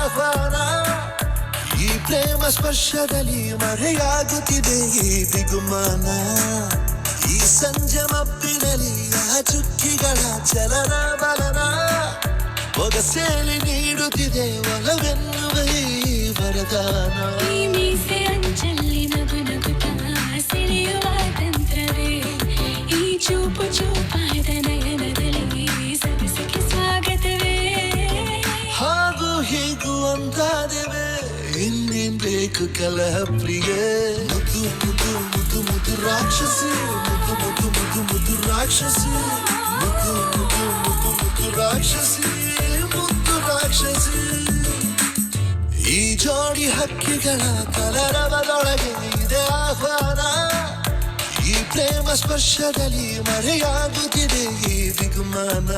ಆಹ್ವಾನ. ಈ ಪ್ರೇಮ ಸ್ಪರ್ಶದಲ್ಲಿ ಮರೆಯಾಗುತ್ತಿದೆ ಈ ಬಿಗುಮಾನ. ಈ ಸಂಜೆ ಮಬ್ಬಿನಲ್ಲಿ ಆ ಚುಕ್ಕಿಗಳ ಚಲನ ಬಲನ ಒಗಸೇಲಿ ನೀಡುತ್ತಿದೆ ಒಲವೆನ್ನುವ ಈ ವರದಾನ. ಈ ಮೀಸೆ ಅಂಚಲ್ಲಿ ನಗು ನಗುತ್ತಾ ಸೆಳೆಯುವ ತಂತ್ರವೇ, ಈ ಚೂಪು ಚೂಪಾದ ನಯನದಲ್ಲಿ ಸರಸಕ್ಕೆ ಸ್ವಾಗತವೇ. ಹಾಗೂ ಹೀಗೂ ಅಂತಾದೆವೆ ಇನ್ನೇನ್ ಬೇಕು ಕಲಹ ಪ್ರಿಯೆ. ಮುದ್ದು ಮುದ್ದು ಮುದ್ದು ಮುದ್ದು ರಾಕ್ಷಸಿ, ಮುದ್ದು ಮುದ್ದು ಮುದ್ದು ಮುದ್ದು ರಾಕ್ಷಸಿ, ಮುದ್ದು ಮುದ್ದು ಮುದ್ದು ಮುದ್ದು ರಾಕ್ಷಸಿ, ಮುದ್ದು ರಾಕ್ಷಸಿ. ಈ ಜೋಡಿ ಹಕ್ಕಿಗಳ ಕಲರವದೊಳಗೆ ಇದೆ ಆಹ್ವಾನ. ಈ ಪ್ರೇಮ ಸ್ಪರ್ಶದಲ್ಲಿ ಮರೆಯಾಗುತ್ತಿದೆ ಈ ಬಿಗುಮಾನ.